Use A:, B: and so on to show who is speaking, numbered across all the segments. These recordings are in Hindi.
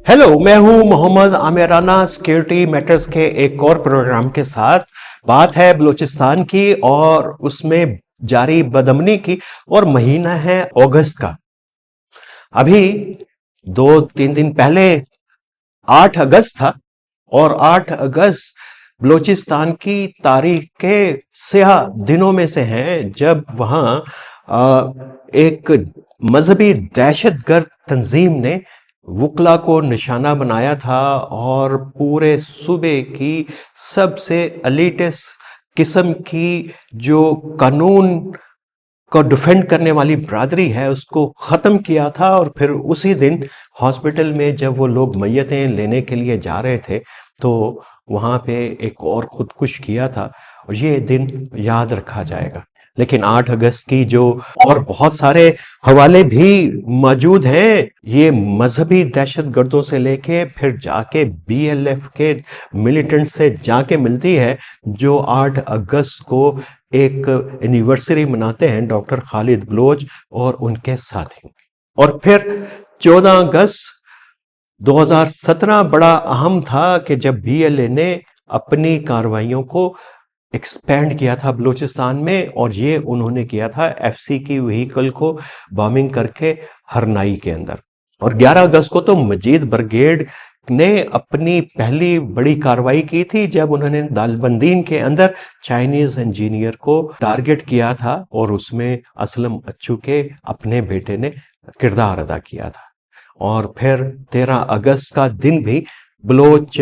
A: हेलो, मैं हूं मोहम्मद आमिराना सिक्योरिटी मैटर्स के एक और प्रोग्राम के साथ। बात है बलूचिस्तान की और उसमें जारी बदअमनी की और महीना है अगस्त का। अभी 2-3 दिन पहले 8 अगस्त था और 8 अगस्त बलूचिस्तान की तारीख के स्याह दिनों में से हैं जब वहां एक मजहबी दहशतगर्द तंजीम ने वकला को निशाना बनाया था और पूरे सूबे की सबसे एलिटिस्ट किस्म की जो कानून को डिफेंड करने वाली बरादरी है उसको ख़त्म किया था। और फिर उसी दिन हॉस्पिटल में जब वो लोग मैयतें लेने के लिए जा रहे थे तो वहाँ पे एक और खुदकुश किया था और ये दिन याद रखा जाएगा। लेकिन 8 अगस्त की जो और बहुत सारे हवाले भी मौजूद हैं, ये मजहबी दहशतगर्दों से लेके फिर जाके बीएलएफ के मिलिटेंट से जाके मिलती है जो 8 अगस्त को एक एनिवर्सरी मनाते हैं डॉक्टर खालिद बलोच और उनके साथियों की। और फिर 14 अगस्त 2017 बड़ा अहम था कि जब बीएलए ने अपनी कार्रवाइयों को एक्सपेंड किया था बलूचिस्तान में, और ये उन्होंने किया था एफसी की व्हीकल को बॉम्बिंग करके हरनाई के अंदर। और 11 अगस्त को तो मजीद ब्रिगेड ने अपनी पहली बड़ी कार्रवाई की थी जब उन्होंने दालबंदीन के अंदर चाइनीज इंजीनियर को टारगेट किया था और उसमें असलम अच्छू के अपने बेटे ने किरदार अदा किया था। और फिर 13 अगस्त का दिन भी बलोच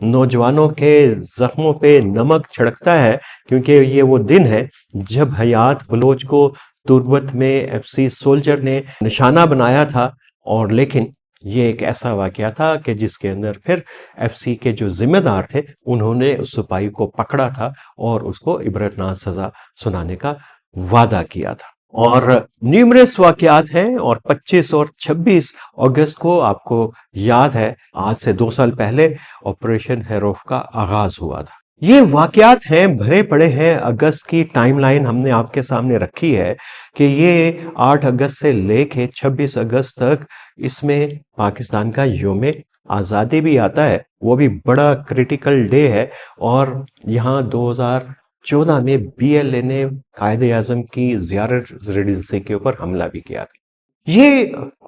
A: नौजवानों के जख्मों पे नमक छिड़कता है, क्योंकि ये वो दिन है जब हयात बलोच को तुर्बत में एफसी सोल्जर ने निशाना बनाया था। और लेकिन ये एक ऐसा वाकया था कि जिसके अंदर फिर एफसी के जो जिम्मेदार थे उन्होंने उस सिपाही को पकड़ा था और उसको इबरतनाक सजा सुनाने का वादा किया था। और न्यूमरस वाकयात हैं और 25 और 26 अगस्त को आपको याद है आज से 2 साल पहले ऑपरेशन हेरोफ का आगाज हुआ था। ये वाकयात हैं, भरे पड़े हैं। अगस्त की टाइमलाइन हमने आपके सामने रखी है कि ये 8 अगस्त से लेके 26 अगस्त तक इसमें पाकिस्तान का यौम आज़ादी भी आता है, वो भी बड़ा क्रिटिकल डे है। और यहाँ 2014 में बीएलए ने कायदे आजम की ज़ियारत रेजिडेंसी के ऊपर हमला भी किया था। ये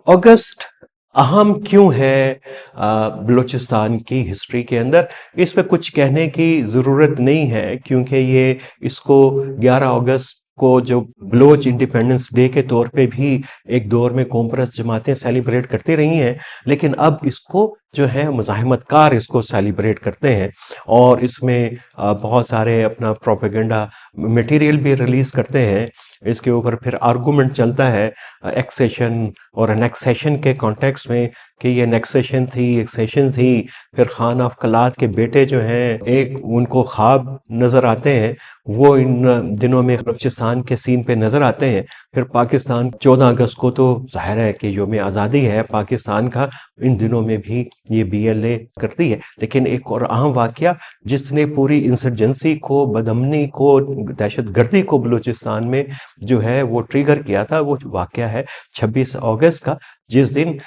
A: अगस्त अहम क्यों है बलूचिस्तान की हिस्ट्री के अंदर, इस पे कुछ कहने की ज़रूरत नहीं है, क्योंकि ये इसको 11 अगस्त को जो बलोच इंडिपेंडेंस डे के तौर पे भी एक दौर में कौम परस्त जमातें सेलिब्रेट करती रही हैं, लेकिन अब इसको जो है मुज़ाहिमतकार इसको सेलिब्रेट करते हैं और इसमें बहुत सारे अपना प्रोपेगेंडा मटेरियल भी रिलीज़ करते हैं। इसके ऊपर फिर आर्गूमेंट चलता है एक्सेशन और एनेक्सेशन के कॉन्टेक्स्ट में कि ये एनेक्सेशन थी, एक्सेशन थी। फिर खान ऑफ कलात के बेटे जो हैं एक उनको ख्वाब नज़र आते हैं, वो इन दिनों में बलूचिस्तान के सीन पे नज़र आते हैं। फिर पाकिस्तान 14 अगस्त को तो जाहिर है कि यौम आज़ादी है पाकिस्तान का, इन दिनों में भी ये बीएलए करती है। लेकिन एक और अहम वाकया जिसने पूरी इंसर्जेंसी को, बदअमनी को, दहशतगर्दी को बलूचिस्तान में जो है वो ट्रिगर किया था, वो वाकया है 26 अगस्त का, जिस दिन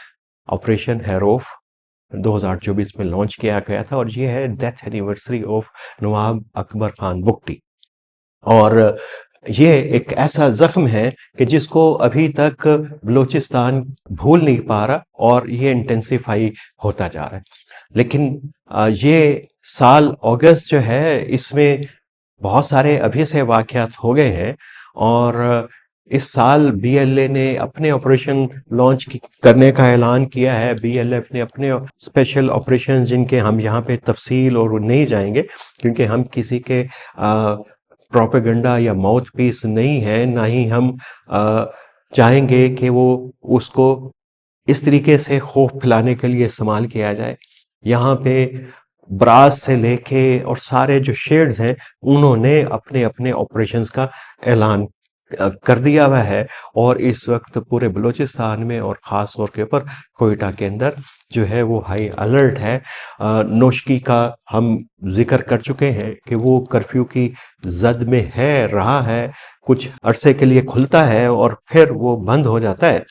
A: ऑपरेशन हेरोफ 2024 में लॉन्च किया गया था। और ये है डेथ एनिवर्सरी ऑफ नवाब अकबर खान बुगटी। और ये एक ऐसा जख्म है कि जिसको अभी तक बलूचिस्तान भूल नहीं पा रहा और ये इंटेंसिफाई होता जा रहा है। लेकिन ये साल अगस्त जो है इसमें बहुत सारे अभी से वाकयात हो गए हैं। और इस साल बीएलए ने अपने ऑपरेशन लॉन्च करने का ऐलान किया है। बीएलएफ ने अपने स्पेशल ऑपरेशन, जिनके हम यहाँ पे तफसील और नहीं जाएंगे क्योंकि हम किसी के प्रोपेगेंडा या माउथ पीस नहीं है, ना ही हम चाहेंगे कि वो उसको इस तरीके से खौफ फैलाने के लिए इस्तेमाल किया जाए। यहाँ पे ब्रास से लेके और सारे जो शेड्स हैं उन्होंने अपने अपने ऑपरेशंस का ऐलान कर दिया हुआ है। और इस वक्त पूरे बलूचिस्तान में और ख़ास तौर के ऊपर कोयटा के अंदर जो है वो हाई अलर्ट है। नोशकी का हम जिक्र कर चुके हैं कि वो कर्फ्यू की जद में है, रहा है, कुछ अरसे के लिए खुलता है और फिर वो बंद हो जाता है।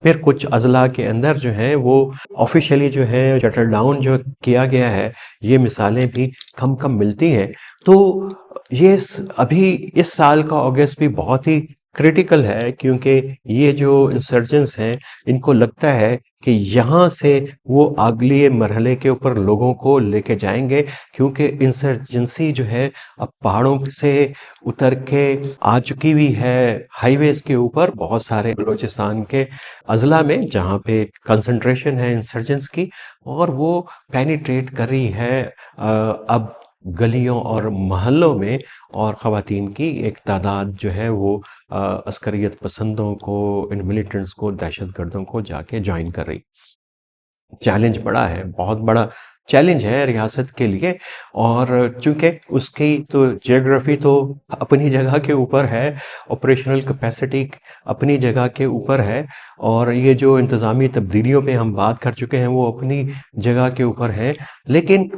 A: फिर कुछ अज़ला के अंदर जो है वो ऑफ़िशियली जो है शटल डाउन जो किया गया है, ये मिसालें भी कम-कम मिलती हैं। तो ये अभी इस साल का अगस्त भी बहुत ही क्रिटिकल है, क्योंकि ये जो इंसर्जेंट्स हैं, इनको लगता है कि यहाँ से वो अगले मरहले के ऊपर लोगों को लेके जाएंगे, क्योंकि इंसर्जेंसी जो है अब पहाड़ों से उतर के आ चुकी हुई है हाईवेज के ऊपर, बहुत सारे बलूचिस्तान के अज़ला में जहाँ पे कंसंट्रेशन है इंसर्जेंट्स की, और वो पेनिट्रेट कर रही है अब गलियों और मोहल्लों में, और ख़वातीन की एक तादाद जो है वो अस्करियत पसंदों को, इन मिलिटेंट्स को, दहशतगर्दों को जाके ज्वाइन कर रही। चैलेंज बड़ा है, बहुत बड़ा चैलेंज है रियासत के लिए। और चूँकि उसकी तो जियोग्राफी तो अपनी जगह के ऊपर है, ऑपरेशनल कैपेसिटी अपनी जगह के ऊपर है, और ये जो इंतज़ामी तब्दीलियों पे हम बात कर चुके हैं वो अपनी जगह के ऊपर है। लेकिन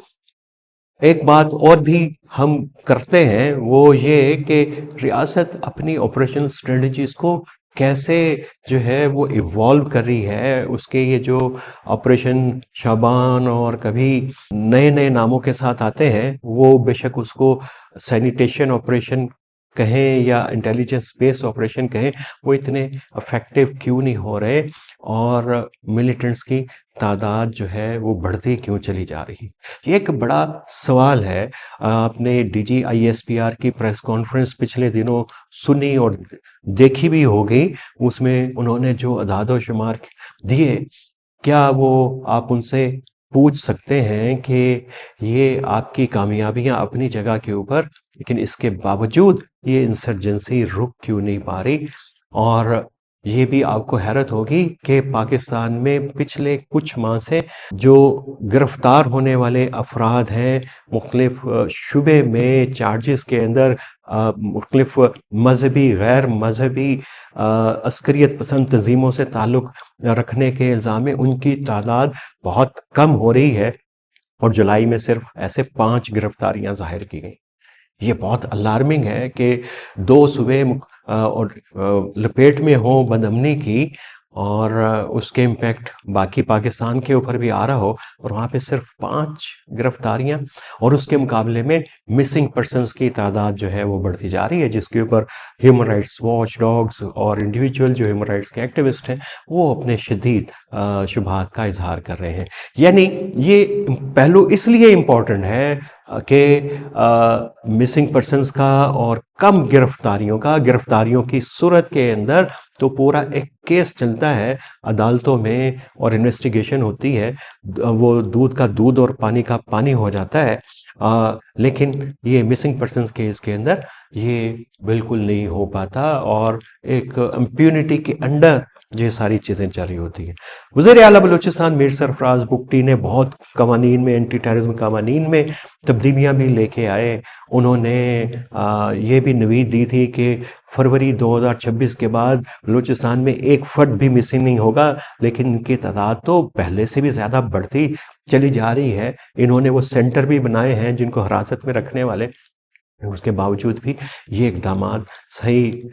A: एक बात और भी हम करते हैं, वो ये कि रियासत अपनी ऑपरेशनल स्ट्रेटजीज़ को कैसे जो है वो इवॉल्व कर रही है। उसके ये जो ऑपरेशन शाबान और कभी नए-नए नामों के साथ आते हैं, वो बेशक उसको सैनिटेशन ऑपरेशन कहें या इंटेलिजेंस बेस्ड ऑपरेशन कहें, वो इतने इफ़ेक्टिव क्यों नहीं हो रहे, और मिलिटेंट्स की तादाद जो है वो बढ़ती क्यों चली जा रही? ये एक बड़ा सवाल है। आपने डीजीआईएसपीआर की प्रेस कॉन्फ्रेंस पिछले दिनों सुनी और देखी भी होगी। उसमें उन्होंने जो अदाद-ओ-शुमार दिए, क्या वो आप उनसे पूछ सकते हैं कि ये आपकी कामयाबियां अपनी जगह के ऊपर, लेकिन इसके बावजूद ये इंसर्जेंसी रुक क्यों नहीं पा रही? और ये भी आपको हैरत होगी कि पाकिस्तान में पिछले कुछ माह से जो गिरफ्तार होने वाले अफराद हैं, मुख्तलिफ शुबे में चार्जेस के अंदर, मुख्तलिफ मजहबी, गैर मजहबी, अस्करियत पसंद तंजीमों से ताल्लुक़ रखने के इल्ज़ाम में उनकी तादाद बहुत कम हो रही है, और जुलाई में सिर्फ ऐसे 5 गिरफ्तारियां ज़ाहिर की गई। ये बहुत अलार्मिंग है कि 2 सूबे और लपेट में हों बदअमनी की, और उसके इम्पैक्ट बाकी पाकिस्तान के ऊपर भी आ रहा हो, और वहाँ पे सिर्फ 5 गिरफ्तारियां, और उसके मुकाबले में मिसिंग पर्सन्स की तादाद जो है वो बढ़ती जा रही है, जिसके ऊपर ह्यूमन राइट्स वॉच डॉग्स और इंडिविजुअल जो ह्यूमन राइट्स के एक्टिविस्ट हैं वो अपने शदीद शुबहात का इजहार कर रहे हैं। यानी ये पहलू इसलिए इम्पोर्टेंट है कि मिसिंग पर्सन्स का और कम गिरफ्तारियों की सूरत के अंदर तो पूरा एक केस चलता है अदालतों में, और इन्वेस्टिगेशन होती है, वो दूध का दूध और पानी का पानी हो जाता है। लेकिन ये मिसिंग पर्सन्स केस के अंदर ये बिल्कुल नहीं हो पाता, और एक इम्प्यूनिटी के अंडर ये सारी चीज़ें जारी होती हैं। वज़ीर आला बलूचिस्तान मीर सरफराज बुगटी ने बहुत कवानीन में, एंटी टेररिज्म कवानीन में तब्दीलियाँ भी लेके आए। उन्होंने ये भी नवीद दी थी कि फरवरी 2026 के बाद बलूचिस्तान में एक फ़र्द भी मिसिंग नहीं होगा, लेकिन इनकी तादाद तो पहले से भी ज़्यादा बढ़ती चली जा रही है। इन्होंने वो सेंटर भी बनाए हैं जिनको हिरासत में रखने वाले, उसके बावजूद भी ये इक़दामात सही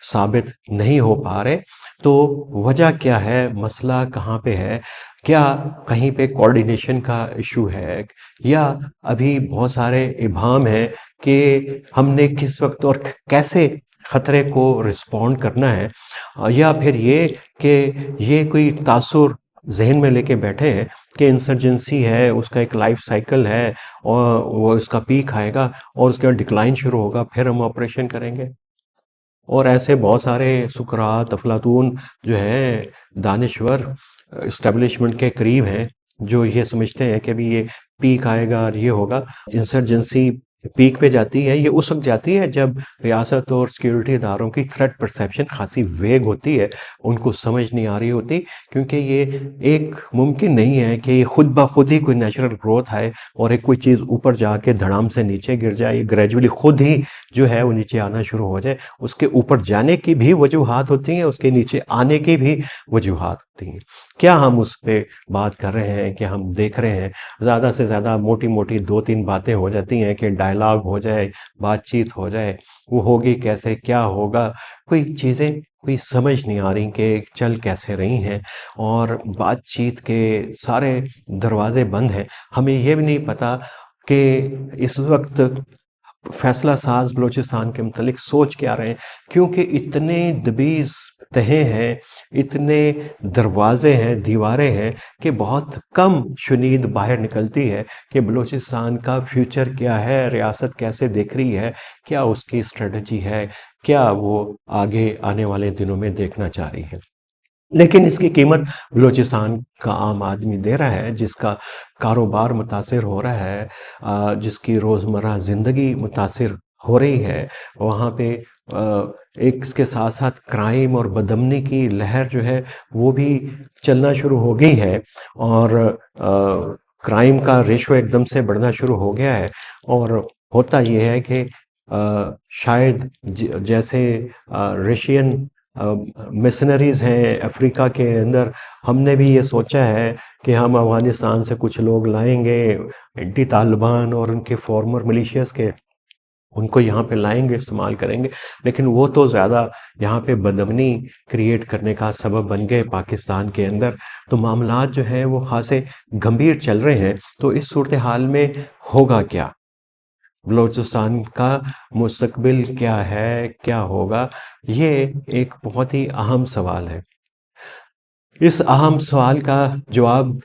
A: साबित नहीं हो पा रहे। तो वजह क्या है? मसला कहाँ पे है? क्या कहीं पे कोऑर्डिनेशन का इशू है, या अभी बहुत सारे इबाहम हैं कि हमने किस वक्त और कैसे ख़तरे को रिस्पॉन्ड करना है, या फिर ये कि ये कोई तासुर जहन में लेके बैठे हैं कि इंसर्जेंसी है, उसका एक लाइफ साइकिल है, और वो उसका पीक आएगा और उसके बाद डिक्लाइन शुरू होगा, फिर हम ऑपरेशन करेंगे। और ऐसे बहुत सारे सुकरात, अफलातून जो हैं दानिश्वर इस्टेब्लिशमेंट के करीब हैं, जो ये समझते हैं कि अभी ये पीक आएगा और ये होगा। इंसर्जेंसी पीक पे जाती है, ये उस वक्त जाती है जब रियासत और सिक्योरिटी इदारों की थ्रेट परसेप्शन खासी वेग होती है, उनको समझ नहीं आ रही होती, क्योंकि ये एक मुमकिन नहीं है कि खुद ब खुद ही कोई नेचुरल ग्रोथ आए और एक कोई चीज़ ऊपर जाके धड़ाम से नीचे गिर जाए, ग्रेजुअली खुद ही जो है वो नीचे आना शुरू हो जाए। उसके ऊपर जाने की भी वजूहात होती हैं, उसके नीचे आने की भी वजूहात होती हैं। क्या हम उस पे बात कर रहे हैं कि हम देख रहे हैं ज़्यादा से ज़्यादा मोटी-मोटी 2-3 बातें हो जाती हैं कि डायलॉग हो जाए, बातचीत हो जाए, वो होगी कैसे, क्या होगा, कोई चीज़ें कोई समझ नहीं आ रही कि चल कैसे रही हैं, और बातचीत के सारे दरवाजे बंद हैं। हमें ये भी नहीं पता कि इस वक्त फैसला साज बलूचिस्तान के मतलब सोच क्या रहे हैं, क्योंकि इतने दबीज तहे हैं, इतने दरवाजे हैं, दीवारें हैं, कि बहुत कम शुनीद बाहर निकलती है कि बलूचिस्तान का फ्यूचर क्या है, रियासत कैसे देख रही है, क्या उसकी स्ट्रेटजी है, क्या वो आगे आने वाले दिनों में देखना चाह रही है। लेकिन इसकी कीमत बलूचिस्तान का आम आदमी दे रहा है, जिसका कारोबार मुतासिर हो रहा है, जिसकी रोज़मर्रा ज़िंदगी मुतासिर हो रही है। वहाँ पे एक इसके साथ साथ क्राइम और बदअमनी की लहर जो है वो भी चलना शुरू हो गई है, और क्राइम का रेशो एकदम से बढ़ना शुरू हो गया है। और होता ये है कि शायद जैसे रशियन मिशनरीज़ हैं अफ्रीका के अंदर, हमने भी ये सोचा है कि हम अफ़गानिस्तान से कुछ लोग लाएंगे, एंटी तालिबान और उनके फॉर्मर मिलिशियस के, उनको यहाँ पे लाएंगे, इस्तेमाल करेंगे, लेकिन वो तो ज़्यादा यहाँ पे बदअमनी क्रिएट करने का सबब बन गए पाकिस्तान के अंदर। तो मामलात जो हैं वो खासे गंभीर चल रहे हैं। तो इस सूरत हाल में होगा क्या, बलूचिस्तान का मुस्तकबिल क्या है, क्या होगा, ये एक बहुत ही अहम सवाल है। इस अहम सवाल का जवाब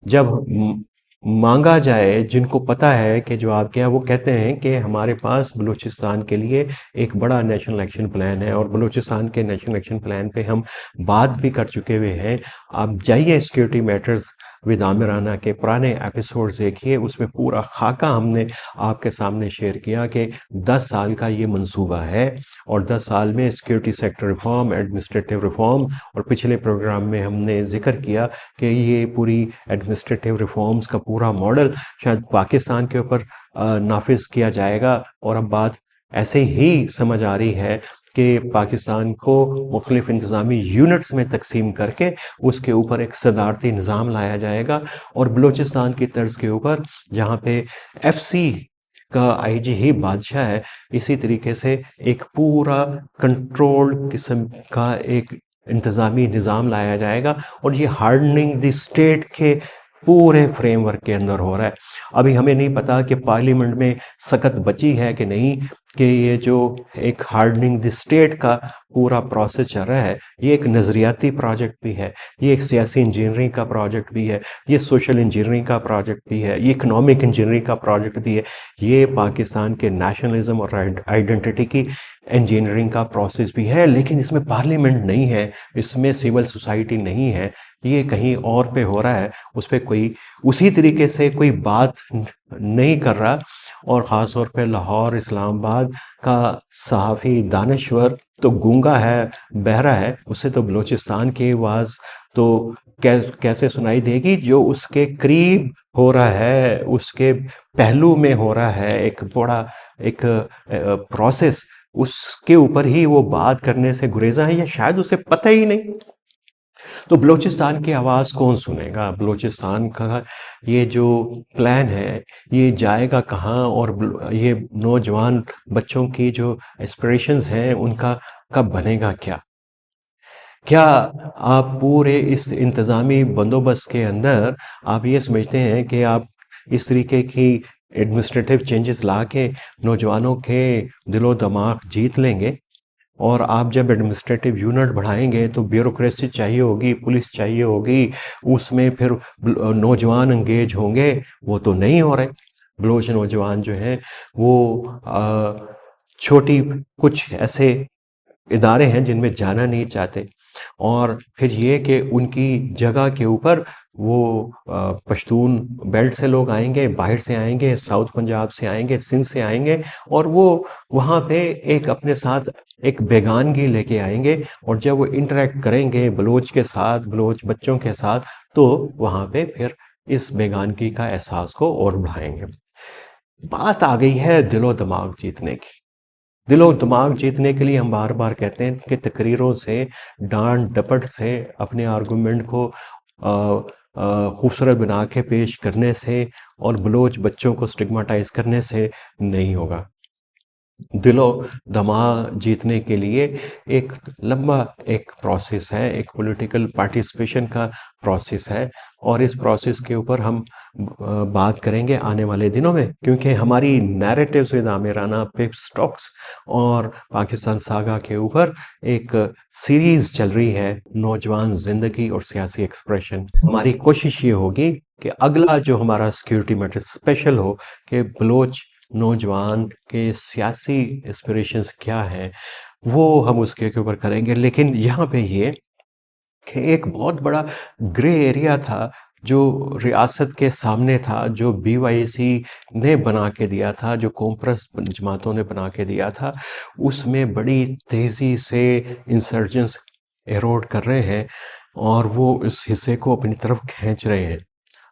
A: जब मांगा जाए, जिनको पता है कि जवाब क्या है, वो कहते हैं कि हमारे पास बलूचिस्तान के लिए एक बड़ा नेशनल एक्शन प्लान है, और बलूचिस्तान के नेशनल एक्शन प्लान पे हम बात भी कर चुके हुए हैं। आप जाइए security matters with Aamir Rana के पुराने एपिसोड्स देखिए, उसमें पूरा खाका हमने आपके सामने शेयर किया कि 10 साल का ये मंसूबा है, और 10 साल में security sector reform, administrative reform, और पिछले प्रोग्राम में हमने जिक्र किया कि ये पूरी एडमिनिस्ट्रेटिव रिफॉर्म्स का पूरा मॉडल शायद पाकिस्तान के ऊपर नाफिज किया जाएगा। और अब बात ऐसे ही समझ आ रही है कि पाकिस्तान को मुख्तलिफ इंतज़ामी यूनिट्स में तकसीम करके उसके ऊपर एक सदारती निज़ाम लाया जाएगा, और बलूचिस्तान की तर्ज के ऊपर, जहाँ पे FC का IG ही बादशाह है, इसी तरीके से एक पूरा कंट्रोल किस्म का एक इंतज़ामी निज़ाम लाया जाएगा, और ये हार्डनिंग द स्टेट के पूरे फ्रेमवर्क के अंदर हो रहा है। अभी हमें नहीं पता कि पार्लियामेंट में सकत बची है कि नहीं, कि ये जो एक हार्डनिंग द स्टेट का पूरा प्रोसेस चल रहा है, ये एक नज़रियाती प्रोजेक्ट भी है, ये एक सियासी इंजीनियरिंग का प्रोजेक्ट भी है, ये सोशल इंजीनियरिंग का प्रोजेक्ट भी है, ये इकनॉमिक इंजीनियरिंग का प्रोजेक्ट भी है, ये पाकिस्तान के नेशनलिज्म और आइडेंटिटी की इंजीनियरिंग का प्रोसेस भी है। लेकिन इसमें पार्लियामेंट नहीं है, इसमें सिविल सोसाइटी नहीं है, ये कहीं और पे हो रहा है, उस पर कोई उसी तरीके से कोई बात नहीं कर रहा। और ख़ास तौर पे लाहौर, इस्लामाबाद का सहाफ़ी दानश्वर तो गूंगा है, बहरा है, उसे तो बलूचिस्तान की आवाज़ तो कैसे सुनाई देगी, जो उसके करीब हो रहा है, उसके पहलू में हो रहा है एक बड़ा एक प्रोसेस, उसके ऊपर ही वो बात करने से गुरेज़ा है, या शायद उसे पता ही नहीं। तो बलूचिस्तान की आवाज़ कौन सुनेगा? बलूचिस्तान का ये जो प्लान है, ये जाएगा कहाँ, और ये नौजवान बच्चों की जो एस्पिरेशंस हैं, उनका कब बनेगा क्या? क्या आप पूरे इस इंतज़ामी बंदोबस्त के अंदर आप ये समझते हैं कि आप इस तरीके की एडमिनिस्ट्रेटिव चेंजेस ला के नौजवानों के दिलो दिमाग जीत लेंगे? और आप जब एडमिनिस्ट्रेटिव यूनिट बढ़ाएंगे तो ब्यूरोक्रेसी चाहिए होगी, पुलिस चाहिए होगी, उसमें फिर नौजवान इंगेज होंगे, वो तो नहीं हो रहे। बलोच नौजवान जो हैं वो छोटी कुछ ऐसे इदारे हैं जिनमें जाना नहीं चाहते, और फिर ये कि उनकी जगह के ऊपर वो पश्तून बेल्ट से लोग आएंगे, बाहर से आएंगे, साउथ पंजाब से आएंगे, सिंध से आएंगे, और वो वहाँ पे एक अपने साथ एक बेगानगी लेके आएंगे, और जब वो इंटरेक्ट करेंगे बलोच के साथ, बलोच बच्चों के साथ, तो वहाँ पे फिर इस बेगानगी का एहसास को और बढ़ाएंगे। बात आ गई है दिलो दिमाग जीतने की। दिलो दिमाग जीतने के लिए हम बार बार कहते हैं कि तकरीरों से, डांट डपट से, अपने आर्गूमेंट को खूबसूरत बना के पेश करने से और बलोच बच्चों को स्टिग्माटाइज करने से नहीं होगा। दिलो दिमाग जीतने के लिए एक लंबा एक प्रोसेस है, एक पॉलिटिकल पार्टिसिपेशन का प्रोसेस है। और इस प्रोसेस के ऊपर हम बात करेंगे आने वाले दिनों में, क्योंकि हमारी narratives with Aamir Rana, pip stocks और पाकिस्तान सागा के ऊपर एक सीरीज चल रही है, नौजवान जिंदगी और सियासी एक्सप्रेशन। हमारी कोशिश ये होगी कि अगला जो हमारा सिक्योरिटी मैटर स्पेशल हो, कि बलोच नौजवान के सियासी एस्पिरेशंस क्या हैं, वो हम उसके ऊपर करेंगे। लेकिन यहाँ पे ये कि एक बहुत बड़ा ग्रे एरिया था जो रियासत के सामने था, जो बीवाईसी ने बना के दिया था, जो कॉम्प्रेस जमातों ने बना के दिया था, उसमें बड़ी तेज़ी से इंसर्जेंट्स एरोड कर रहे हैं और वो इस हिस्से को अपनी तरफ खींच रहे हैं।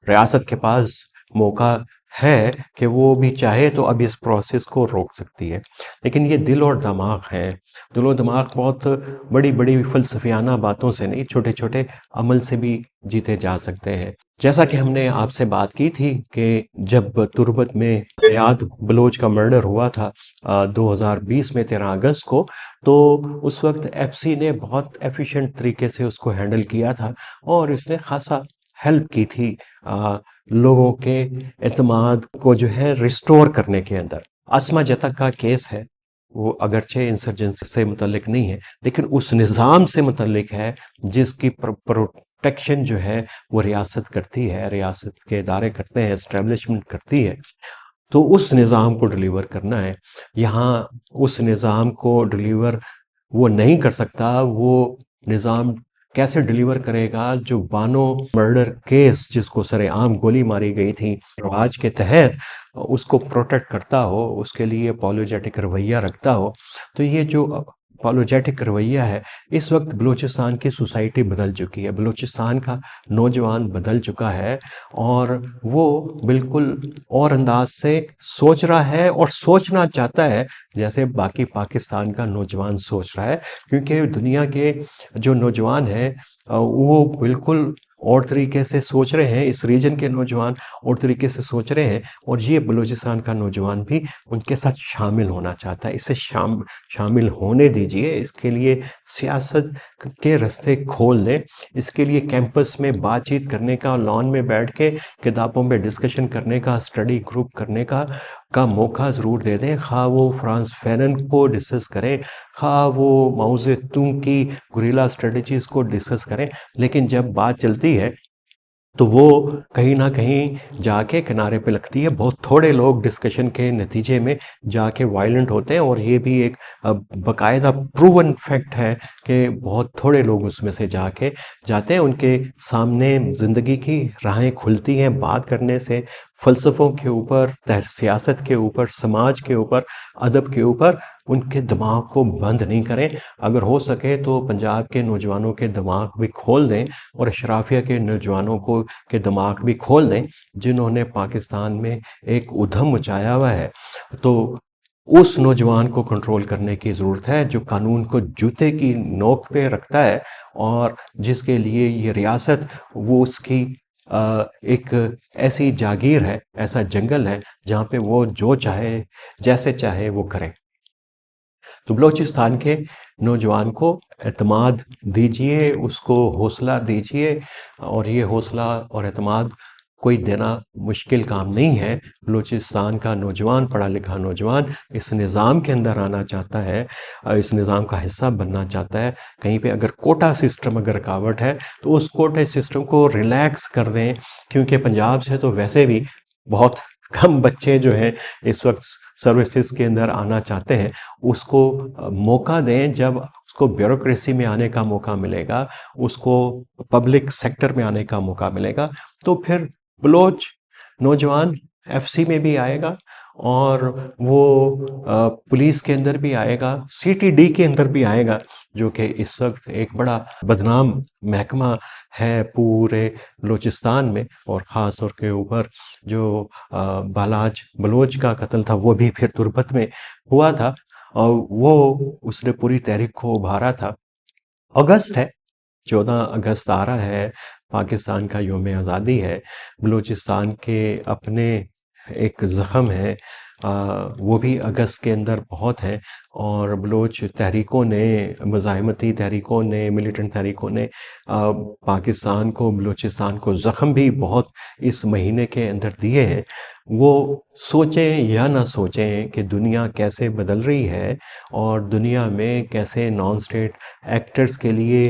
A: रियासत के पास मौका है कि वो भी चाहे तो अब इस प्रोसेस को रोक सकती है। लेकिन ये दिल और दिमाग है। दिल और दिमाग बहुत बड़ी-बड़ी फ़लसफ़ियाना बातों से नहीं, छोटे-छोटे अमल से भी जीते जा सकते हैं। जैसा कि हमने आपसे बात की थी कि जब तुर्बत में फ़याद बलोच का मर्डर हुआ था 2020 में 13 अगस्त को, तो उस वक़्त एफसी ने बहुत एफ़िशिएंट तरीके से उसको हैंडल किया था और इसने ख़ासा हेल्प की थी लोगों के एतमाद को जो है रिस्टोर करने के अंदर। अस्मा जतक का केस है, वो अगरचे इंसर्जेंसी से मुतल्लिक नहीं है, लेकिन उस निज़ाम से मुतल्लिक है जिसकी प्रोटेक्शन जो है वो रियासत करती है, रियासत के इदारे करते हैं, एस्टेब्लिशमेंट करती है। तो उस निज़ाम को डिलीवर करना है। यहाँ उस निज़ाम को डिलीवर वो नहीं कर सकता, वो निज़ाम कैसे डिलीवर करेगा जो बानो मर्डर केस जिसको सरेआम गोली मारी गई थी रवाज के तहत, उसको प्रोटेक्ट करता हो, उसके लिए अपोलोजेटिक रवैया रखता हो। तो ये जो अपोलोजेटिक रवैया है, इस वक्त बलूचिस्तान की सोसाइटी बदल चुकी है, बलूचिस्तान का नौजवान बदल चुका है और वो बिल्कुल और अंदाज से सोच रहा है और सोचना चाहता है जैसे बाकी पाकिस्तान का नौजवान सोच रहा है। क्योंकि दुनिया के जो नौजवान हैं वो बिल्कुल और तरीके से सोच रहे हैं, इस रीजन के नौजवान और तरीके से सोच रहे हैं और ये बलूचिस्तान का नौजवान भी उनके साथ शामिल होना चाहता है। इसे शामिल होने दीजिए, इसके लिए सियासत के रास्ते खोल दें, इसके लिए कैंपस में बातचीत करने का, लॉन में बैठ के किताबों पे डिस्कशन करने का, स्टडी ग्रुप करने का मौका ज़रूर दे दें। ख़्वाह वो फ्रांस फैनन को डिस्कस करें, ख़्वाह वो माओ ज़ेतुंग की गुरिल्ला स्ट्रेटजीज़ को डिस्कस करें, लेकिन जब बात चलती है तो वो कहीं न कहीं जाके किनारे पे लगती है। बहुत थोड़े लोग डिस्कशन के नतीजे में जाके वायलेंट होते हैं और ये भी एक बाकायदा प्रूवन फैक्ट है कि बहुत थोड़े लोग उसमें से जाके जाते हैं। उनके सामने ज़िंदगी की राहें खुलती हैं बात करने से, फ़लसफ़ों के ऊपर, सियासत के ऊपर, समाज के ऊपर, अदब के ऊपर। उनके दिमाग को बंद नहीं करें। अगर हो सके तो पंजाब के नौजवानों के दिमाग भी खोल दें और अशराफिया के नौजवानों को के दिमाग भी खोल दें, जिन्होंने पाकिस्तान में एक उधम मचाया हुआ है। तो उस नौजवान को कंट्रोल करने की ज़रूरत है जो कानून को जूते की नोक पे रखता है और जिसके लिए ये रियासत वो उसकी एक ऐसी जागीर है, ऐसा जंगल है जहाँ पे वो जो चाहे, जैसे चाहे वो करे। तो बलूचिस्तान के नौजवान को एतमाद दीजिए, उसको हौसला दीजिए और ये हौसला और एतमाद कोई देना मुश्किल काम नहीं है। बलूचिस्तान का नौजवान, पढ़ा लिखा नौजवान इस निज़ाम के अंदर आना चाहता है, इस निज़ाम का हिस्सा बनना चाहता है। कहीं पे अगर कोटा सिस्टम अगर रुकावट है तो उस कोटा सिस्टम को रिलैक्स कर दें, क्योंकि पंजाब से तो वैसे भी बहुत कम बच्चे जो हैं इस वक्त सर्विसेज के अंदर आना चाहते हैं। उसको मौका दें, जब उसको ब्यूरोक्रेसी में आने का मौका मिलेगा, उसको पब्लिक सेक्टर में आने का मौका मिलेगा, तो फिर बलोच नौजवान एफसी में भी आएगा और वो पुलिस के अंदर भी आएगा, सीटीडी के अंदर भी आएगा, जो कि इस वक्त एक बड़ा बदनाम महकमा है पूरे बलूचिस्तान में। और ख़ास तौर के ऊपर जो बालाज बलोच का कत्ल था वो भी फिर तुर्बत में हुआ था और वो उसने पूरी तहरीक को उभारा था। अगस्त है, 14 अगस्त आ रहा है, पाकिस्तान का यौम आज़ादी है। बलूचिस्तान के अपने एक ज़ख़म है, वो भी अगस्त के अंदर बहुत है। और बलोच तहरीकों ने, मुज़ाहिमती तहरीकों ने, मिलिटेंट तहरीकों ने पाकिस्तान को, बलूचिस्तान को ज़ख़म भी बहुत इस महीने के अंदर दिए हैं। वो सोचें या ना सोचें कि दुनिया कैसे बदल रही है और दुनिया में कैसे नॉन स्टेट एक्टर्स के लिए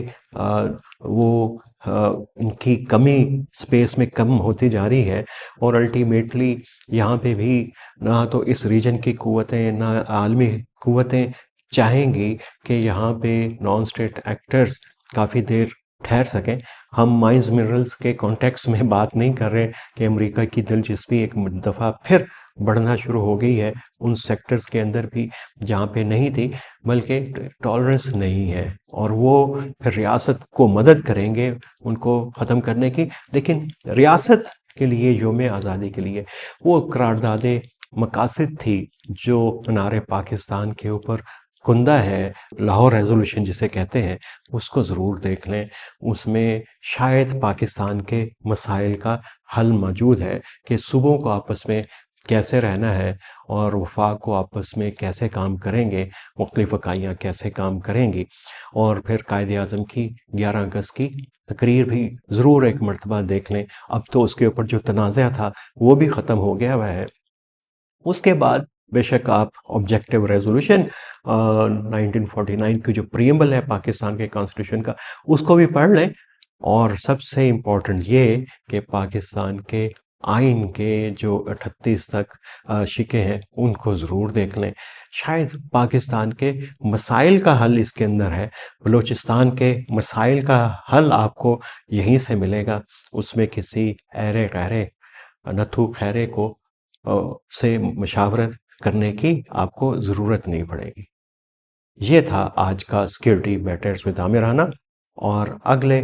A: वो उनकी कमी स्पेस में कम होती जा रही है। और अल्टीमेटली यहाँ पे भी ना तो इस रीजन की क़ुव्वतें, ना आलमी क़ुव्वतें चाहेंगी कि यहाँ पे नॉन स्टेट एक्टर्स काफ़ी देर ठहर सकें। हम माइंस मिनरल्स के कॉन्टेक्स्ट में बात नहीं कर रहे कि अमेरिका की दिलचस्पी एक दफ़ा फिर बढ़ना शुरू हो गई है उन सेक्टर्स के अंदर भी जहाँ पे नहीं थी, बल्कि टॉलरेंस नहीं है। और वो फिर रियासत को मदद करेंगे उनको ख़त्म करने की। लेकिन रियासत के लिए, यौम आज़ादी के लिए वो करारदादे मकासद थी जो मीनार पाकिस्तान के ऊपर कुंदा है, लाहौर रेजोल्यूशन जिसे कहते हैं, उसको ज़रूर देख लें। उसमें शायद पाकिस्तान के मसाइल का हल मौजूद है कि सूबों को आपस में कैसे रहना है और वफाक को आपस में कैसे काम करेंगे, मुख्तलिफ इकाइयाँ कैसे काम करेंगी। और फिर कायदे आज़म की 11 अगस्त की तकरीर भी ज़रूर एक मरतबा देख लें। अब तो उसके ऊपर जो तनाज़ा था वो भी ख़त्म हो गया हुआ है। उसके बाद बेशक आप ऑब्जेक्टिव रेजोल्यूशन 1949 की जो प्रीएम्बल है पाकिस्तान के कॉन्स्टिट्यूशन का, उसको भी पढ़ लें। और सबसे इम्पोर्टेंट ये कि पाकिस्तान के आइन के जो 38 तक शिके हैं उनको ज़रूर देख लें। शायद पाकिस्तान के मसाइल का हल इसके अंदर है, बलूचिस्तान के मसाइल का हल आपको यहीं से मिलेगा। उसमें किसी ऐरे गैरे नथु खैरे को से मशावरत करने की आपको ज़रूरत नहीं पड़ेगी। ये था आज का security matters with Aamir Rana. और अगले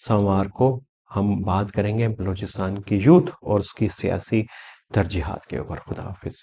A: सोमवार को हम बात करेंगे बलूचिस्तान की यूथ और उसकी सियासी तरजीहात के ऊपर। खुदा हाफिज़।